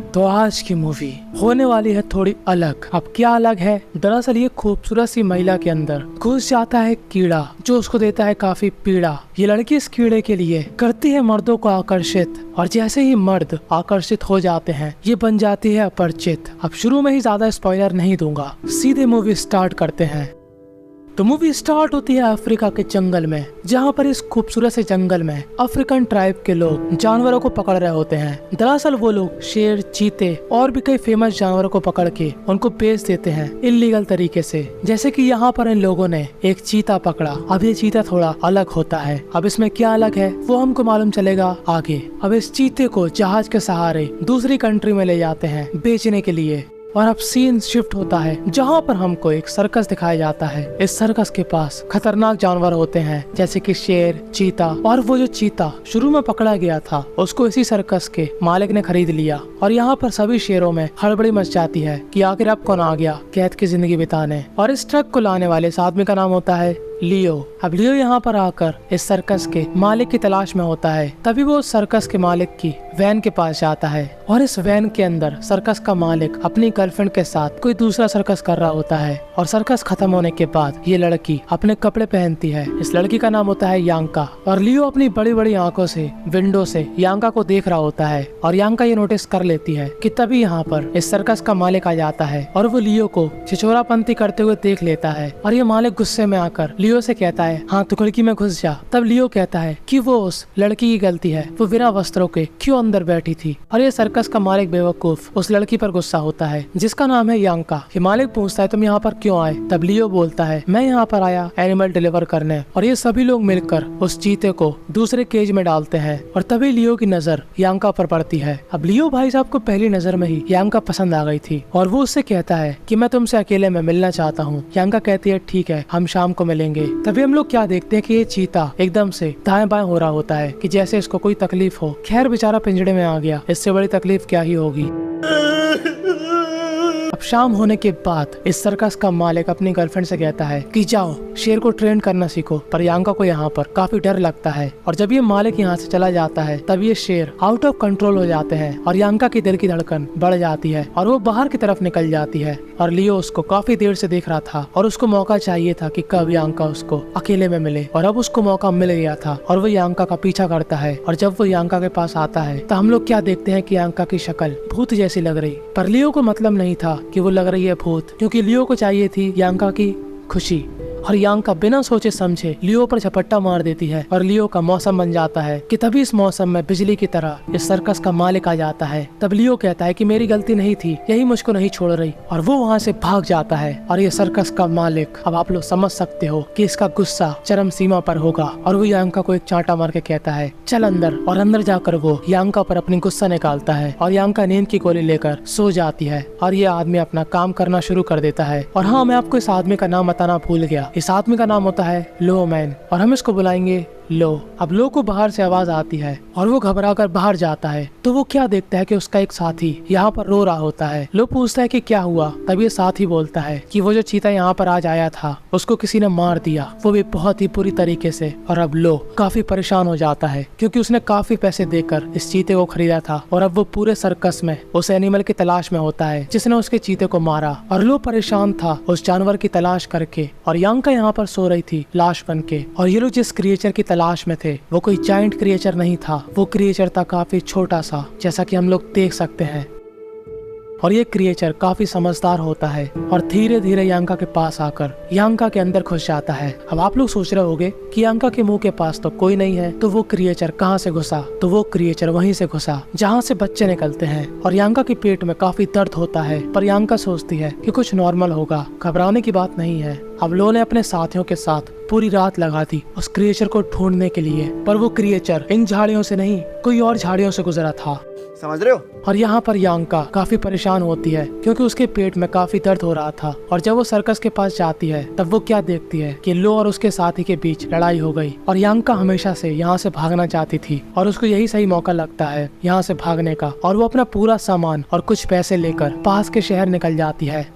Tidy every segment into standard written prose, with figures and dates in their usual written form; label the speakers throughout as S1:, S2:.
S1: तो आज की मूवी होने वाली है थोड़ी अलग। अब क्या अलग है? दरअसल ये खूबसूरत सी महिला के अंदर घुस जाता है कीड़ा जो उसको देता है काफी पीड़ा। ये लड़की इस कीड़े के लिए करती है मर्दों को आकर्षित, और जैसे ही मर्द आकर्षित हो जाते हैं ये बन जाती है अपरिचित। अब शुरू में ही ज्यादा स्पॉइलर नहीं दूंगा, सीधे मूवी स्टार्ट करते हैं। तो मूवी स्टार्ट होती है अफ्रीका के जंगल में, जहाँ पर इस खूबसूरत से जंगल में अफ्रीकन ट्राइब के लोग जानवरों को पकड़ रहे होते हैं। दरअसल वो लोग शेर, चीते और भी कई फेमस जानवरों को पकड़ के उनको बेच देते हैं इल्लीगल तरीके से। जैसे कि यहाँ पर इन लोगों ने एक चीता पकड़ा। अब ये चीता थोड़ा अलग होता है। अब इसमें क्या अलग है वो हमको मालूम चलेगा आगे। अब इस चीते को जहाज के सहारे दूसरी कंट्री में ले जाते हैं बेचने के लिए। और अब सीन शिफ्ट होता है जहाँ पर हमको एक सर्कस दिखाया जाता है। इस सर्कस के पास खतरनाक जानवर होते हैं जैसे कि शेर, चीता। और वो जो चीता शुरू में पकड़ा गया था उसको इसी सर्कस के मालिक ने खरीद लिया। और यहाँ पर सभी शेरों में हड़बड़ी मच जाती है कि आखिर अब कौन आ गया कैद की जिंदगी बिताने। और इस ट्रक को लाने वाले इस आदमी का नाम होता है लियो। अब लियो यहाँ पर आकर इस सर्कस के मालिक की तलाश में होता है। तभी वो उस सर्कस के मालिक की वैन के पास जाता है, और इस वैन के अंदर सर्कस का मालिक अपनी गर्लफ्रेंड के साथ कोई दूसरा सर्कस कर रहा होता है। और सर्कस खत्म होने के बाद ये लड़की अपने कपड़े पहनती है। इस लड़की का नाम होता है यांका। और लियो अपनी बड़ी बड़ी आंखों से विंडो से यांका को देख रहा होता है, और यांका ये नोटिस कर लेती है कि तभी यहाँ पर इस सर्कस का मालिक आ जाता है और वो लियो को छिछोरापंती करते हुए देख लेता है। और ये मालिक गुस्से में आकर लियो से कहता है, हाँ तू खिड़की में घुस जा। तब लियो कहता है कि वो उस लड़की की गलती है, वो बिना वस्त्रों के क्यों अंदर बैठी थी। और ये सर्कस का मालिक बेवकूफ उस लड़की पर गुस्सा होता है जिसका नाम है यांका। ये मालिक पूछता है तुम यहाँ पर क्यों आए? तब लियो बोलता है मैं यहाँ पर आया एनिमल डिलीवर करने। और ये सभी लोग मिलकर उस चीते को दूसरे केज में डालते हैं। और तभी लियो की नजर यांका पर पड़ती है। अब लियो भाई साहब को पहली नजर में ही यांका पसंद आ गई थी, और वो उससे कहता है कि मैं तुमसे अकेले में मिलना चाहता हूँ। यांका कहती है ठीक है हम शाम को मिलेंगे। तभी हम लोग क्या देखते हैं कि ये चीता एकदम से दाएं बाएं हो रहा होता है कि जैसे इसको कोई तकलीफ हो। खैर बेचारा पिंजड़े में आ गया, इससे बड़ी तकलीफ क्या ही होगी। अब शाम होने के बाद इस सर्कस का मालिक अपनी गर्लफ्रेंड से कहता है कि जाओ शेर को ट्रेन करना सीखो। पर यांका को यहाँ पर काफी डर लगता है, और जब ये मालिक यहाँ से चला जाता है तब ये शेर आउट ऑफ कंट्रोल हो जाते हैं, और यांका की दिल की धड़कन बढ़ जाती है और वो बाहर की तरफ निकल जाती है। और लियो उसको काफी देर से देख रहा था, और उसको मौका चाहिए था कि कब यांका उसको अकेले में मिले, और अब उसको मौका मिल गया था। और वो यांका का पीछा करता है, और जब वो यांका के पास आता है तो हम लोग क्या देखते हैं कि यांका की शक्ल भूत जैसी लग रही। पर लियो को मतलब नहीं था कि वो लग रही है भूत, क्योंकि लियो को चाहिए थी यांका की खुशी। और यांका बिना सोचे समझे लियो पर झपट्टा मार देती है, और लियो का मौसम बन जाता है कि तभी इस मौसम में बिजली की तरह इस सर्कस का मालिक आ जाता है। तब लियो कहता है कि मेरी गलती नहीं थी, यही मुझको नहीं छोड़ रही, और वो वहाँ से भाग जाता है। और ये सर्कस का मालिक, अब आप लोग समझ सकते हो कि इसका गुस्सा चरम सीमा पर होगा, और वो यांका को एक चांटा मार के कहता है चल अंदर। और अंदर जाकर वो यांका पर अपनी गुस्सा निकालता है, और यांका नींद की गोली लेकर सो जाती है। और ये आदमी अपना काम करना शुरू कर देता है। और हाँ, मैं आपको इस आदमी का नाम बताना भूल गया। इस आदमी का नाम होता है लो मैन, और हम इसको बुलाएंगे लो। अब लो को बाहर से आवाज आती है, और वो घबराकर बाहर जाता है। तो वो क्या देखता है कि उसका एक साथी यहाँ पर रो रहा होता है। लो पूछता है कि क्या हुआ? तब ये साथी बोलता है कि वो जो चीता यहाँ पर आज आया था उसको किसी ने मार दिया, वो भी बहुत ही बुरी तरीके से। और अब लो काफी परेशान हो जाता है, क्योंकि उसने काफी पैसे देकर इस चीते को खरीदा था, और अब वो पूरे सर्कस में उस एनिमल की तलाश में होता है जिसने उसके चीते को मारा। और लो परेशान था उस जानवर की तलाश करके, और यांका यहाँ पर सो रही थी लाश बन के। और ये लोग जिस क्रिएचर की तलाश में थे वो कोई जायंट क्रिएचर नहीं था, वो क्रिएचर था काफी छोटा सा, जैसा कि हम लोग देख सकते हैं। और ये क्रिएचर काफी समझदार होता है, और धीरे धीरे यांका के पास आकर यांका के अंदर घुस जाता है। अब आप लोग सोच रहे होंगे कि यांका के मुंह के पास तो कोई नहीं है, तो वो क्रिएचर कहाँ से घुसा? तो वो क्रिएचर वहीं से घुसा जहाँ से बच्चे निकलते हैं। और यांका के पेट में काफी दर्द होता है, पर यांका सोचती है कि कुछ नॉर्मल होगा, घबराने की बात नहीं है। अब लो ने अपने साथियों के साथ पूरी रात लगा दी उस क्रिएचर को ढूंढने के लिए, पर वो क्रिएचर इन झाड़ियों से नहीं कोई और झाड़ियों से गुजरा था,
S2: समझ रहे हो?
S1: और यहाँ पर यांका काफी परेशान होती है क्योंकि उसके पेट में काफी दर्द हो रहा था। और जब वो सर्कस के पास जाती है तब वो क्या देखती है कि लो और उसके साथी के बीच लड़ाई हो गई। और यांका हमेशा से यहाँ से भागना चाहती थी, और उसको यही सही मौका लगता है यहाँ से भागने का। और वो अपना पूरा सामान और कुछ पैसे लेकर पास के शहर निकल जाती है।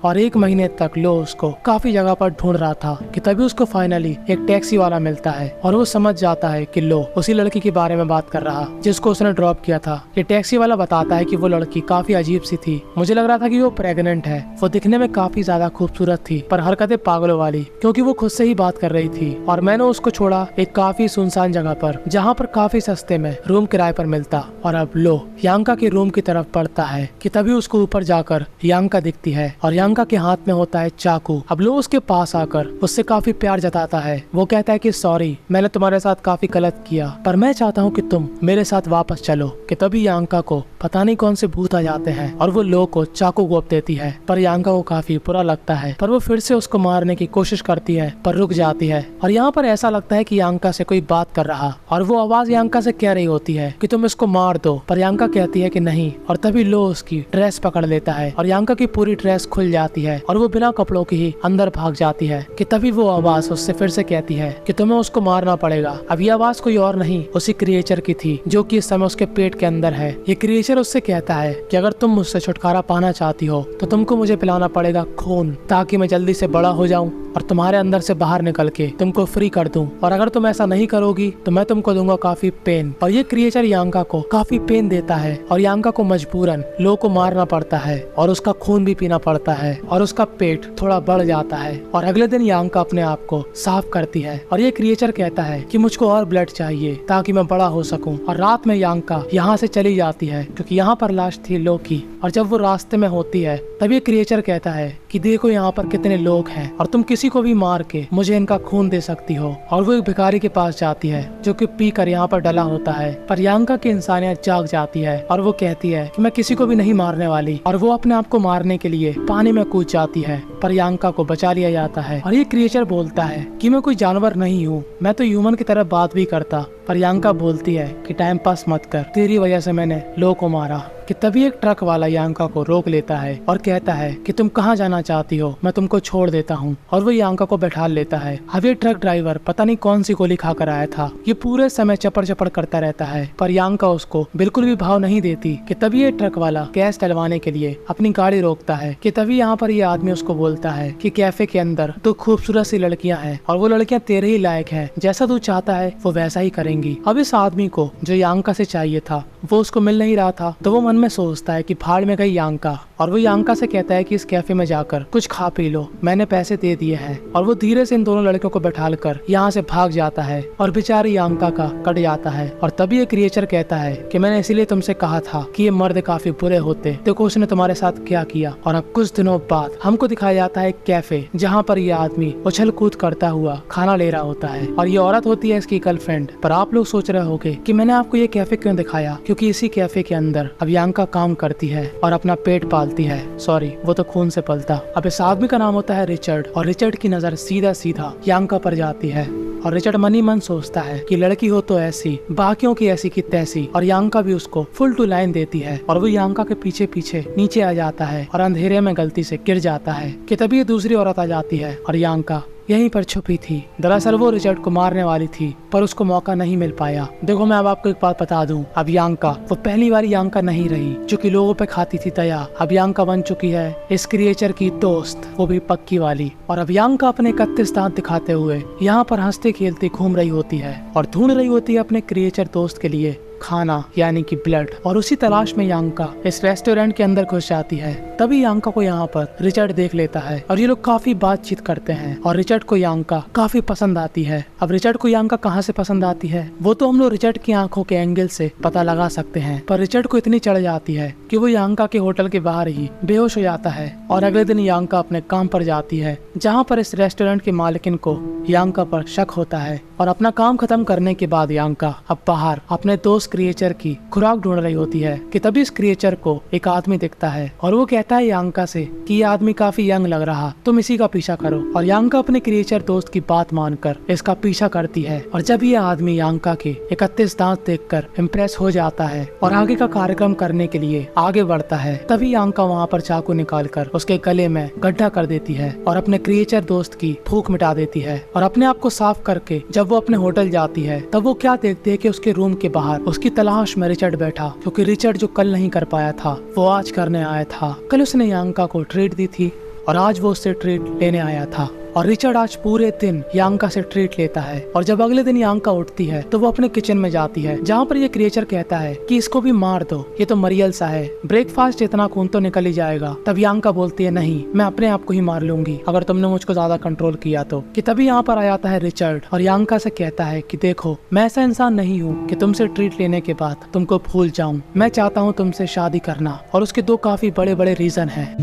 S1: और 1 महीने तक लो उसको काफी जगह पर ढूंढ रहा था कि तभी उसको फाइनली एक टैक्सी वाला मिलता है और वो समझ जाता है कि लो उसी लड़की के बारे में बात कर रहा जिसको उसने ड्रॉप किया था। ये टैक्सी वाला बताता है कि वो लड़की काफी अजीब सी थी। मुझे लग रहा था कि वो प्रेग्नेंट है। वो दिखने में काफी ज्यादा खूबसूरत थी पर हरकतें पागलों वाली, क्योंकि वो खुद से ही बात कर रही थी। और मैंने उसको छोड़ा एक काफी सुनसान जगह पर जहाँ पर काफी सस्ते में रूम किराए पर मिलता। और अब लो यांका के रूम की तरफ बढ़ता है कि तभी उसको ऊपर जाकर यांका दिखती है और यांका के हाथ में होता है चाकू। अब लो उसके पास आकर उससे काफी प्यार जताता है। वो कहता है कि सॉरी, मैंने तुम्हारे साथ काफी गलत किया, पर मैं चाहता हूँ कि तुम मेरे साथ वापस चलो। कि तभी यांका को पता नहीं कौन से भूत आ जाते हैं और वो लो को चाकू घोंप देती है। पर यांका को काफी बुरा लगता है, पर वो फिर से उसको मारने की कोशिश करती है पर रुक जाती है। और यहाँ पर ऐसा लगता है कि यांका से कोई बात कर रहा और वो आवाज यांका से कह रही होती है कि तुम इसको मार दो, पर यांका कहती है कि नहीं। और तभी लो उसकी ड्रेस पकड़ लेता है और यांका की पूरी ड्रेस खुल जाती है और वो बिना कपड़ों की ही अंदर भाग जाती है। कि तभी वो आवाज उससे फिर से कहती है कि तुम्हें उसको मारना पड़ेगा। अब ये आवाज कोई और नहीं उसी क्रिएचर की थी जो कि इस समय उसके पेट के अंदर है। ये क्रिएचर उससे कहता है कि अगर तुम मुझसे छुटकारा पाना चाहती हो तो तुमको मुझे पिलाना पड़ेगा खून, ताकि मैं जल्दी से बड़ा हो जाऊं और तुम्हारे अंदर से बाहर निकल के तुमको फ्री कर दूं। और अगर तुम ऐसा नहीं करोगी तो मैं तुमको दूंगा काफी पेन। और ये क्रिएचर यांका को काफी पेन देता है और यांका को मजबूरन लो को मारना पड़ता है और उसका खून भी पीना पड़ता है और उसका पेट थोड़ा बढ़ जाता है। और अगले दिन यांका अपने आप को साफ करती है और ये क्रिएचर कहता है कि मुझको और ब्लड चाहिए ताकि मैं बड़ा हो सकूं। और रात में यांका यहाँ से चली जाती है क्योंकि यहाँ पर लाश थी लो की। और जब वो रास्ते में होती है तब ये क्रिएचर कहता है कि देखो यहाँ पर कितने लोग हैं और तुम किसी को भी मार के मुझे इनका खून दे सकती हो। और वो एक भिखारी के पास जाती है जो कि पी कर यहाँ पर डला होता है। पर यांका की इंसानियत जाग जाती है और वो कहती है कि मैं किसी को भी नहीं मारने वाली। और वो अपने आप को मारने के लिए पानी में कूद जाती है पर यांका को बचा लिया जाता है। और ये क्रिएचर बोलता है कि मैं कोई जानवर नहीं हूँ, मैं तो ह्यूमन की तरह बात भी करता। पर यांका बोलती है कि टाइम पास मत कर, तेरी वजह से मैंने लो को मारा। कि तभी एक ट्रक वाला यांका को रोक लेता है और कहता है कि तुम कहाँ जाना चाहती हो, मैं तुमको छोड़ देता हूँ। और वो यांका को बैठा लेता है। अब ये ट्रक ड्राइवर पता नहीं कौन सी गोली खा कर आया था, ये पूरे समय चपड़ चपड़ करता रहता है पर यांका उसको बिल्कुल भी भाव नहीं देती। कि तभी ये ट्रक वाला गैस डलवाने के लिए अपनी गाड़ी रोकता है। कि तभी यहाँ पर ये आदमी उसको बोलता है कि कैफे के अंदर तो खूबसूरत सी लड़कियां हैं और वो लड़कियां तेरे ही लायक हैं, जैसा तू चाहता है वो वैसा ही करेंगी। अब इस आदमी को जो यांका से चाहिए था वो उसको मिल नहीं रहा था, तो वो मन में सोचता है कि भाड़ में गई यांका। और वो यांका से कहता है कि इस कैफे में जाकर कुछ खा पी लो, मैंने पैसे दे दिए हैं। और वो धीरे से इन दोनों लड़कियों को बैठाल कर यहाँ से भाग जाता है और बेचारी यांका का कट जाता है। और तभी ये क्रिएचर कहता है कि मैंने इसीलिए तुमसे कहा था कि ये मर्द काफी बुरे होते, देखो उसने तुम्हारे साथ क्या किया। और अब कुछ दिनों बाद हमको दिखाया जाता है एक कैफे जहाँ पर ये आदमी उछल कूद करता हुआ खाना ले रहा होता है और ये औरत होती है इसकी गर्लफ्रेंड। पर आप लोग सोच रहे होंगे कि मैंने आपको ये कैफे क्यों दिखाया, क्योंकि इसी कैफे के अंदर अब यांका काम करती है और अपना पेट पालती है। सॉरी, वो तो खून से पलता। अब इस आदमी का नाम होता है रिचर्ड और रिचर्ड की नजर सीधा सीधा यांका पर जाती है और रिचर्ड मन ही मन सोचता है कि लड़की हो तो ऐसी, बाकियों की ऐसी की तैसी। और यांका भी उसको फुल टू लाइन देती है और वो यांका के पीछे पीछे नीचे आ जाता है और अंधेरे में गलती से गिर जाता है। कि तभी दूसरी औरत आ जाती है और यांका यहीं पर छुपी थी। दरअसल वो रिचर्ड को मारने वाली थी पर उसको मौका नहीं मिल पाया। देखो मैं अब आपको एक बात बता दूं, अब यांका वो पहली बार यांका नहीं रही जो कि लोगों पे खाती थी दया। अब यांका बन चुकी है इस क्रिएचर की दोस्त, वो भी पक्की वाली। और अब यांका अपने 31 दांत दिखाते हुए यहाँ पर हंसते खेलते घूम रही होती है और ढूंढ रही होती है अपने क्रिएचर दोस्त के लिए खाना यानी कि ब्लड। और उसी तलाश में यांका इस रेस्टोरेंट के अंदर घुस जाती है। तभी यांका को यहाँ पर रिचर्ड देख लेता है और ये लोग काफी बातचीत करते हैं और रिचर्ड को यांका काफी पसंद आती है। अब रिचर्ड को यांका कहाँ से पसंद आती है वो तो हम लोग रिचर्ड की आंखों के एंगल से पता लगा सकते हैं। पर रिचर्ड को इतनी चढ़ जाती है कि वो यांका के होटल के बाहर ही बेहोश हो जाता है। और अगले दिन यांका अपने काम पर जाती है जहाँ पर इस रेस्टोरेंट के मालिकिन को यांका पर शक होता है। और अपना काम खत्म करने के बाद यांका अब बाहर अपने दोस्त क्रिएचर की खुराक ढूंढ रही होती है कि तभी इस क्रिएचर को एक आदमी दिखता है और वो कहता है यांका से कि ये आदमी काफी यंग लग रहा, तुम इसी का पीछा करो। और यांका अपने क्रिएचर दोस्त की बात मानकर इसका पीछा करती है। और जब ये आदमी यांका के 31 दांत देखकर इम्प्रेस हो जाता है और आगे का कार्यक्रम करने के लिए आगे बढ़ता है, तभी यांका वहाँ पर चाकू निकालकर उसके गले में गड्ढा कर देती है और अपने क्रिएचर दोस्त की भूख मिटा देती है। और अपने आप को साफ करके जब वो अपने होटल जाती है तब वो क्या देखती है कि उसके रूम के बाहर उसकी तलाश में रिचर्ड बैठा, क्योंकि रिचर्ड जो कल नहीं कर पाया था वो आज करने आया था। कल उसने यांका को ट्रीट दी थी और आज वो उससे ट्रीट लेने आया था। और रिचर्ड आज पूरे दिन यांका से ट्रीट लेता है। और जब अगले दिन यांका उठती है तो वो अपने किचन में जाती है, जहाँ पर ये क्रिएचर कहता है कि इसको भी मार दो, ये तो मरियल सा है, ब्रेकफास्ट इतना खून तो निकल ही जाएगा। तब यांका बोलती है नहीं, मैं अपने आप को ही मार लूंगी अगर तुमने मुझको ज्यादा कंट्रोल किया तो। कि तभी यहाँ पर आ जाता है रिचर्ड और यांका से कहता है कि देखो, मैं ऐसा इंसान नहीं हूँ कि तुमसे ट्रीट लेने के बाद तुमको भूल जाऊं। मैं चाहता हूँ तुमसे शादी करना, और उसके दो काफी बड़े बड़े रीजन है।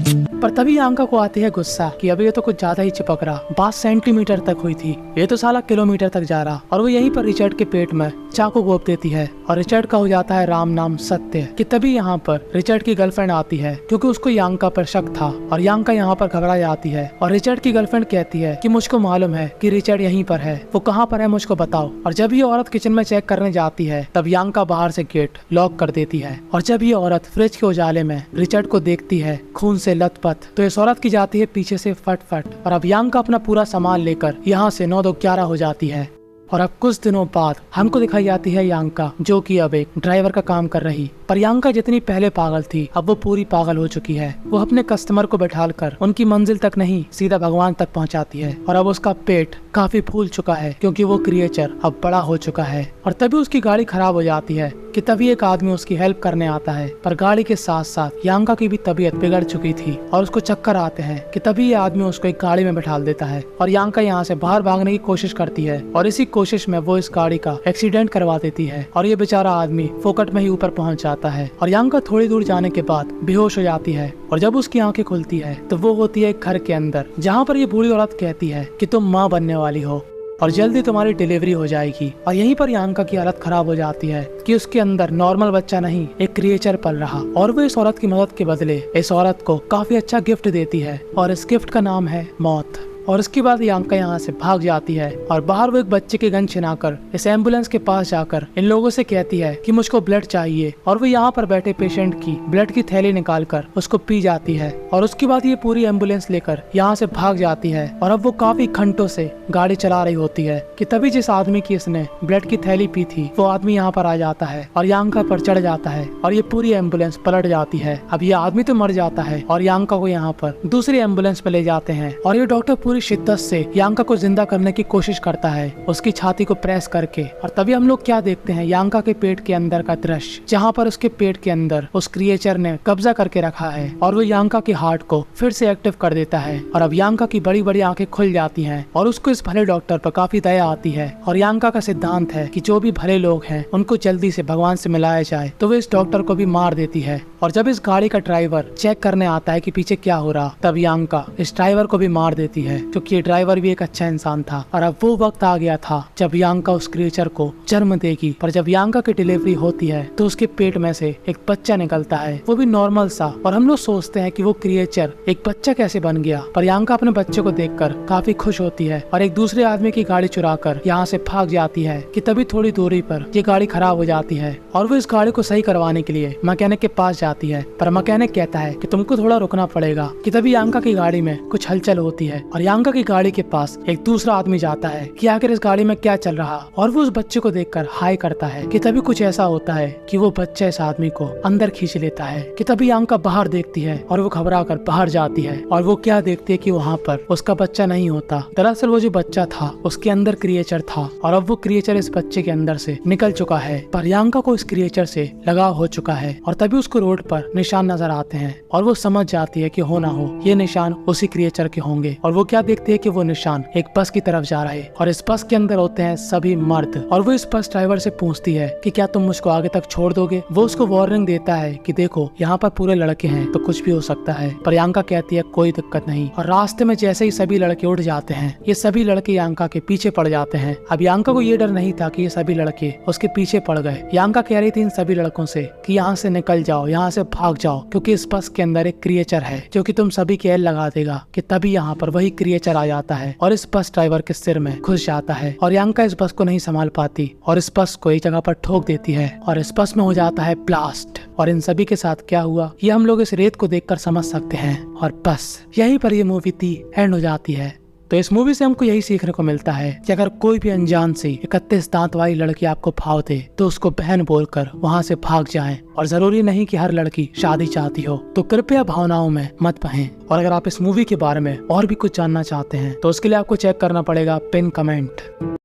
S1: पर तभी यांका को आती है गुस्सा कि अभी ये तो कुछ ज्यादा ही चिपक रहा, बात सेंटीमीटर तक हुई थी, ये तो साला किलोमीटर तक जा रहा। और वो यहीं पर रिचर्ड के पेट में चाकू घोंप देती है और रिचर्ड का हो जाता है राम नाम सत्य। कि तभी यहाँ पर रिचर्ड की गर्लफ्रेंड आती है, क्योंकि उसको यांका पर शक था। और यांका यहाँ पर घबरा जाती है और रिचर्ड की गर्लफ्रेंड कहती है कि मुझको मालूम है कि रिचर्ड यहीं पर है, वो कहाँ पर है मुझको बताओ। और जब ये औरत किचन में चेक करने जाती है तब यांका बाहर से गेट लॉक कर देती है। और जब ये औरत फ्रिज के उजाले में रिचर्ड को देखती है खून से लथपथ, तो इस औरत की जाती है पीछे से फट। और अब यांका अपना पूरा सामान लेकर यहाँ से 9-2-11 हो जाती है। और अब कुछ दिनों बाद हमको दिखाई जाती है यांका, जो कि अब एक ड्राइवर का काम कर रही। पर यांका जितनी पहले पागल थी अब वो पूरी पागल हो चुकी है। वो अपने कस्टमर को बैठाकर उनकी मंजिल तक नहीं, सीधा भगवान तक पहुंचाती है। और अब उसका पेट काफी फूल चुका है, क्योंकि वो क्रिएचर अब बड़ा हो चुका है। और तभी उसकी गाड़ी खराब हो जाती है कि तभी एक आदमी उसकी हेल्प करने आता है। पर गाड़ी के साथ साथ यांका की भी तबीयत बिगड़ चुकी थी और उसको चक्कर आते हैं। कि तभी ये आदमी उसको एक गाड़ी में बैठा देता है और यांका यहाँ से बाहर भागने की कोशिश करती है। और इसी कोशिश में वो इस गाड़ी का एक्सीडेंट करवा देती है और ये बेचारा आदमी फोकट में ही ऊपर पहुंच जाता है। और यांका थोड़ी दूर जाने के बाद बेहोश हो जाती है। और जब उसकी आंखें खुलती है तो वो होती है एक घर के अंदर, जहाँ पर ये बूढ़ी औरत कहती है कि तुम माँ बनने वाली हो और जल्दी तुम्हारी डिलीवरी हो जाएगी। और यहीं पर यांका की हालत खराब हो जाती है कि उसके अंदर नॉर्मल बच्चा नहीं, एक क्रिएचर पल रहा। और वो इस औरत की मदद के बदले इस औरत को काफी अच्छा गिफ्ट देती है और इस गिफ्ट का नाम है मौत। और उसके बाद यांका यहाँ से भाग जाती है और बाहर वो एक बच्चे की गन छिनाकर इस एम्बुलेंस के पास जाकर इन लोगों से कहती है कि मुझको ब्लड चाहिए। और वो यहाँ पर बैठे पेशेंट की ब्लड की थैली निकालकर उसको पी जाती है। और उसके बाद ये पूरी एम्बुलेंस लेकर यहाँ से भाग जाती है। और अब वो काफी घंटों से गाड़ी चला रही होती है कि तभी जिस आदमी की इसने ब्लड की थैली पी थी वो आदमी यहाँ पर आ जाता है और यांका पर चढ़ जाता है और ये पूरी एम्बुलेंस पलट जाती है। अब ये आदमी तो मर जाता है और यांका को यहाँ पर दूसरी एम्बुलेंस पे ले जाते हैं। और ये डॉक्टर पूरी शिद्दत से यांका को जिंदा करने की कोशिश करता है, उसकी छाती को प्रेस करके। और तभी हम लोग क्या देखते हैं, यांका के पेट के अंदर का दृश्य, जहाँ पर उसके पेट के अंदर उस क्रिएचर ने कब्जा करके रखा है और वो यांका के हार्ट को फिर से एक्टिव कर देता है। और अब यांका की बड़ी बड़ी आंखें खुल जाती हैं और उसको इस भले डॉक्टर पर काफी दया आती है। और यांका का सिद्धांत है कि जो भी भले लोग हैं उनको जल्दी से भगवान से मिलाया जाए, तो वो इस डॉक्टर को भी मार देती है। और जब इस गाड़ी का ड्राइवर चेक करने आता है कि पीछे क्या हो रहा, तब यांका इस ड्राइवर को भी मार देती है, क्योंकि ये ड्राइवर भी एक अच्छा इंसान था। और अब वो वक्त आ गया था जब यांका उस क्रिएचर को जन्म देगी। पर जब यांका की डिलीवरी होती है तो उसके पेट में से एक बच्चा निकलता है, वो भी नॉर्मल सा। और हम लोग सोचते हैं कि वो क्रिएचर एक बच्चा कैसे बन गया। पर यांका अपने बच्चे को देखकर काफी खुश होती है और एक दूसरे आदमी की गाड़ी चुराकर यहाँ से भाग जाती है। कि तभी थोड़ी दूरी पर ये गाड़ी खराब हो जाती है और वो इस गाड़ी को सही करवाने के लिए मैकेनिक के पास जाती है। पर मैकेनिक कहता है कि तुमको थोड़ा रुकना पड़ेगा। कि तभी यांका की गाड़ी में कुछ हलचल होती है और यांका की गाड़ी के पास एक दूसरा आदमी जाता है कि आखिर इस गाड़ी में क्या चल रहा। और वो उस बच्चे को देखकर हाय करता है। कि तभी कुछ ऐसा होता है कि वो बच्चा इस आदमी को अंदर खींच लेता है। कि तभी यांका बाहर देखती है और वो घबरा कर बाहर जाती है और वो क्या देखती है कि वहाँ पर उसका बच्चा नहीं होता। दरअसल वो जो बच्चा था उसके अंदर क्रिएचर था और अब वो क्रिएचर इस बच्चे के अंदर से निकल चुका है। पर यांका को इस क्रिएचर से लगाव हो चुका है और तभी उसको रोड पर निशान नजर आते हैं और वो समझ जाती है कि हो ना हो ये निशान उसी क्रिएचर के होंगे। और वो क्या देखती है कि वो निशान एक बस की तरफ जा रहे और इस बस के अंदर होते हैं सभी मर्द। और वो इस बस ड्राइवर से पूछती है कि क्या तुम मुझको आगे तक छोड़ दोगे। वो उसको वार्निंग देता है कि देखो यहाँ पर पूरे लड़के हैं तो कुछ भी हो सकता है। पर यांका कहती है कोई दिक्कत नहीं। और रास्ते में जैसे ही सभी लड़के उठ जाते हैं ये सभी लड़के यांका के पीछे पड़ जाते हैं। अब यांका को ये डर नहीं था कि ये सभी लड़के उसके पीछे पड़ गए। यांका कह रही थी इन सभी लड़कों से कि यहाँ से निकल जाओ, यहाँ से भाग जाओ, क्योंकि इस बस के अंदर एक क्रिएचर है जो कि तुम सभी के एल लगा देगा। कि तभी यहाँ पर वही क्रिएचर आ जाता है और इस बस ड्राइवर के सिर में घुस जाता है और यांका इस बस को नहीं संभाल पाती और इस बस को एक जगह पर ठोक देती है और इस बस में हो जाता है ब्लास्ट। और इन सभी के साथ क्या हुआ ये हम लोग इस रेत को देखकर समझ सकते हैं। और बस यहीं पर ये मूवी थी एंड हो जाती है। तो इस मूवी से हमको यही सीखने को मिलता है कि अगर कोई भी अनजान सी 31 दांत वाली लड़की आपको भाव दे तो उसको बहन बोलकर वहाँ से भाग जाएं। और जरूरी नहीं कि हर लड़की शादी चाहती हो, तो कृपया भावनाओं में मत बहें। और अगर आप इस मूवी के बारे में और भी कुछ जानना चाहते हैं तो उसके लिए आपको चेक करना पड़ेगा पिन कमेंट।